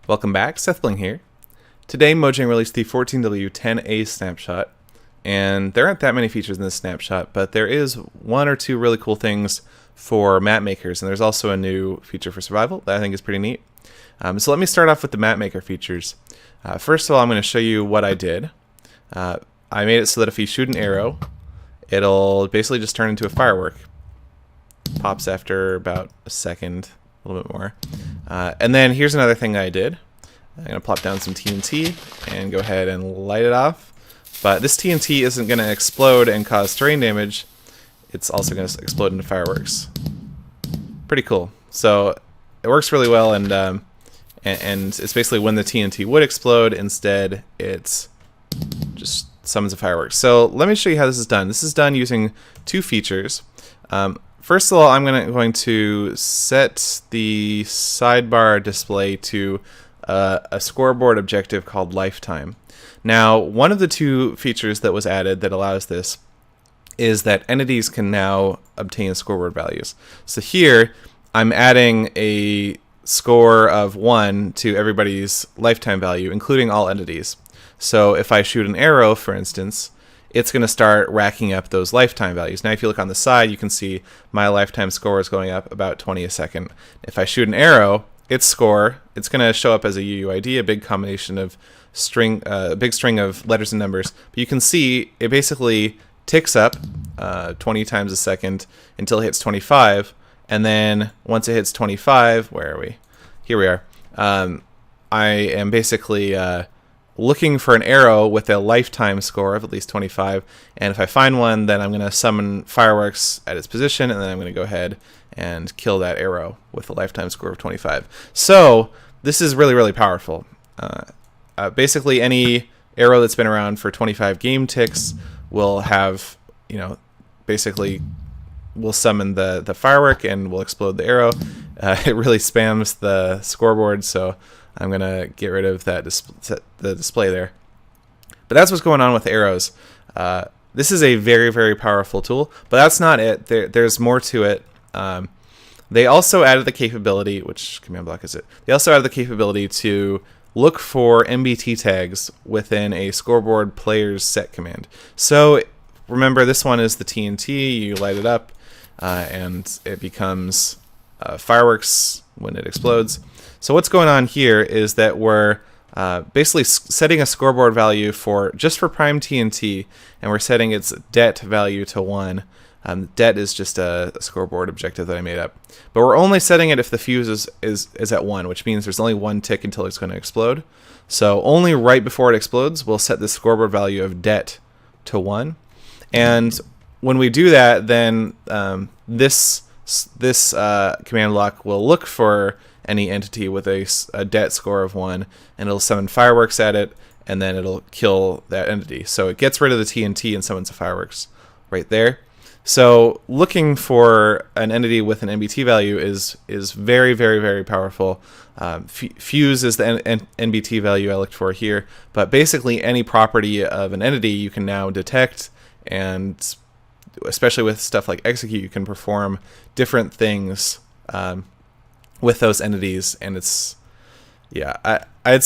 Welcome back, Sethbling here. Today Mojang released the 14w10a snapshot, and there aren't that many features in this snapshot, but there is one or two really cool things for map makers, and there's also a new feature for survival that I think is pretty neat. So let me start off with the map maker features. First of all, I'm going to show you what I did. I made it so that if you shoot an arrow, it'll basically just turn into a firework. Pops after about a second, a little bit more. And then here's another thing I did. I'm going to plop down some TNT and go ahead and light it off. But this TNT isn't going to explode and cause terrain damage. It's also going to explode into fireworks. Pretty cool. So it works really well, and it's basically when the TNT would explode, instead it's just summons a fireworks. So let me show you how this is done. This is done using two features. First of all, I'm going to set the sidebar display to a scoreboard objective called lifetime. Now, one of the two features that was added that allows this is that entities can now obtain scoreboard values. So here, I'm adding a score of 1 to everybody's lifetime value, including all entities. So if I shoot an arrow, for instance, it's going to start racking up those lifetime values. Now, if you look on the side, you can see my lifetime score is going up about 20 a second. If I shoot an arrow, its score, it's going to show up as a UUID, a big combination of a big string of letters and numbers. But you can see it basically ticks up 20 times a second until it hits 25. And then once it hits 25, where are we? Here we are. I am basically looking for an arrow with a lifetime score of at least 25, and if I find one, then I'm going to summon fireworks at its position, and then I'm going to go ahead and kill that arrow with a lifetime score of 25. So this is really, really powerful. Basically, any arrow that's been around for 25 game ticks will have, basically will summon the firework and will explode the arrow. It really spams the scoreboard, so I'm going to get rid of that the display there. But that's what's going on with arrows. This is a very, very powerful tool, but that's not it. There's more to it. They also added the capability, which command block is it? They also added the capability to look for MBT tags within a scoreboard player's set command. So remember, this one is the TNT. You light it up, and it becomes fireworks when it explodes. So what's going on here is that we're basically setting a scoreboard value just for prime TNT, and we're setting its det value to 1. Det is just a scoreboard objective that I made up. But we're only setting it if the fuse is at 1, which means there's only one tick until it's going to explode. So only right before it explodes, we'll set the scoreboard value of det to 1. And when we do that, then this command block will look for any entity with a det score of 1, and it'll summon fireworks at it, and then it'll kill that entity. So it gets rid of the TNT and summons the fireworks right there. So looking for an entity with an MBT value is very, very, very powerful. Fuse is the NBT value I looked for here, but basically any property of an entity you can now detect, and especially with stuff like execute, you can perform different things with those entities, and it's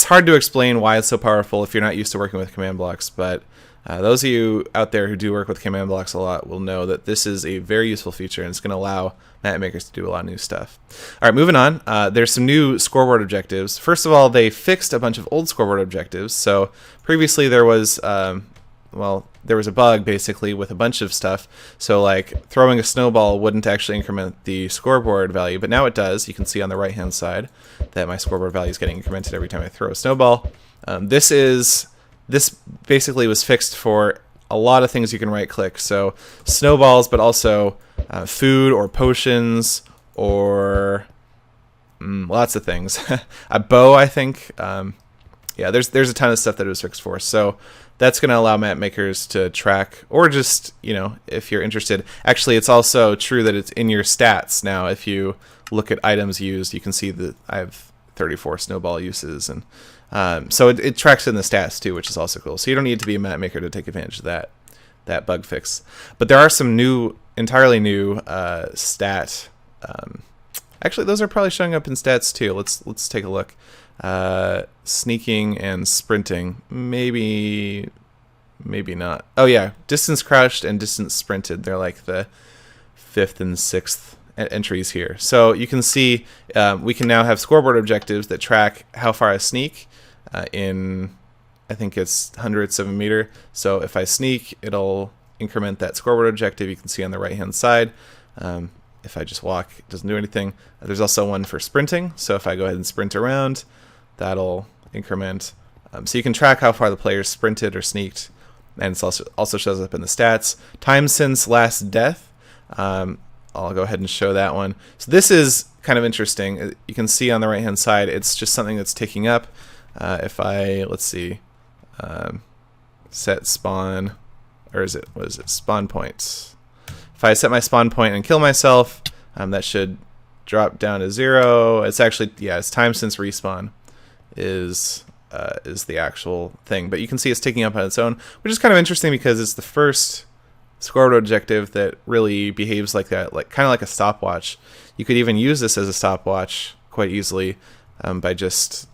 hard to explain why it's so powerful if you're not used to working with command blocks, but those of you out there who do work with command blocks a lot will know that this is a very useful feature, and it's going to allow map makers to do a lot of new stuff. All right, moving on. There's some new scoreboard objectives. First of all, they fixed a bunch of old scoreboard objectives. So previously there was there was a bug basically with a bunch of stuff. So like throwing a snowball wouldn't actually increment the scoreboard value, but now it does. You can see on the right hand side that my scoreboard value is getting incremented every time I throw a snowball. This basically was fixed for a lot of things you can right click. So snowballs, but also food or potions or lots of things. A bow, I think. There's a ton of stuff that it was fixed for. So that's going to allow map makers to track, or just, if you're interested. Actually, it's also true that it's in your stats now. If you look at items used, you can see that I have 34 snowball uses, and so it tracks in the stats too, which is also cool. So you don't need to be a map maker to take advantage of that bug fix. But there are some entirely new stat. Actually, those are probably showing up in stats too. Let's take a look. Sneaking and sprinting. Maybe not. Oh yeah, distance crouched and distance sprinted. They're like the 5th and 6th entries here. So you can see we can now have scoreboard objectives that track how far I sneak in, I think it's hundredths of a meter. So if I sneak, it'll increment that scoreboard objective. You can see on the right hand side. If I just walk, it doesn't do anything. There's also one for sprinting. So if I go ahead and sprint around, that'll increment. So you can track how far the player sprinted or sneaked, and it also shows up in the stats. Time since last death. I'll go ahead and show that one. So this is kind of interesting. You can see on the right hand side, it's just something that's ticking up. If I, let's see, set spawn, or what is it, spawn points. If I set my spawn point and kill myself, that should drop down to 0. It's actually, yeah, it's time since respawn is the actual thing. But you can see it's ticking up on its own, which is kind of interesting because it's the first scoreboard objective that really behaves like that, like kind of like a stopwatch. You could even use this as a stopwatch quite easily by just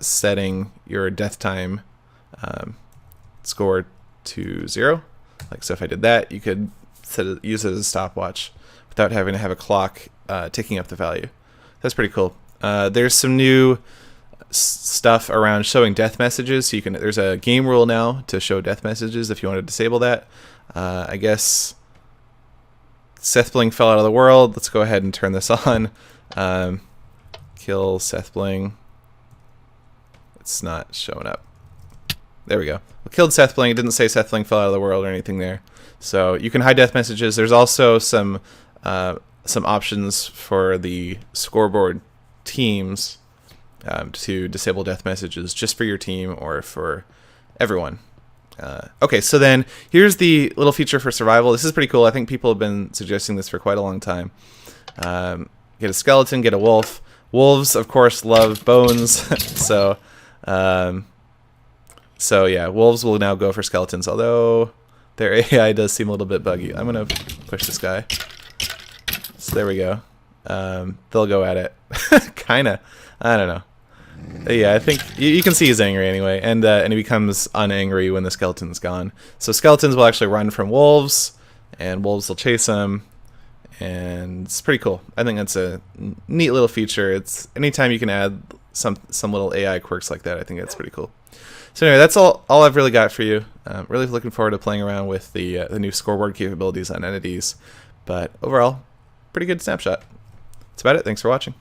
setting your death time score to 0. Like so, if I did that, you could use it as a stopwatch without having to have a clock ticking up the value. That's pretty cool. There's some new stuff around showing death messages. So there's a game rule now to show death messages if you want to disable that. I guess Sethbling fell out of the world. Let's go ahead and turn this on. Kill Sethbling. It's not showing up. There we go. We killed Sethbling. It didn't say Sethbling fell out of the world or anything there. So you can hide death messages. There's also some options for the scoreboard teams to disable death messages just for your team or for everyone. Okay, so then here's the little feature for survival. This is pretty cool. I think people have been suggesting this for quite a long time. Get a skeleton, get a wolf. Wolves, of course, love bones. So yeah, wolves will now go for skeletons, although their AI does seem a little bit buggy. I'm going to push this guy. So there we go. They'll go at it. Kind of. I don't know. Yeah, I think you can see he's angry anyway, and he becomes unangry when the skeleton's gone. So skeletons will actually run from wolves, and wolves will chase them, and it's pretty cool. I think that's a neat little feature. It's anytime you can add some little AI quirks like that, I think that's pretty cool. So anyway, that's all I've really got for you. Really looking forward to playing around with the new scoreboard capabilities on entities, but overall, pretty good snapshot. That's about it. Thanks for watching.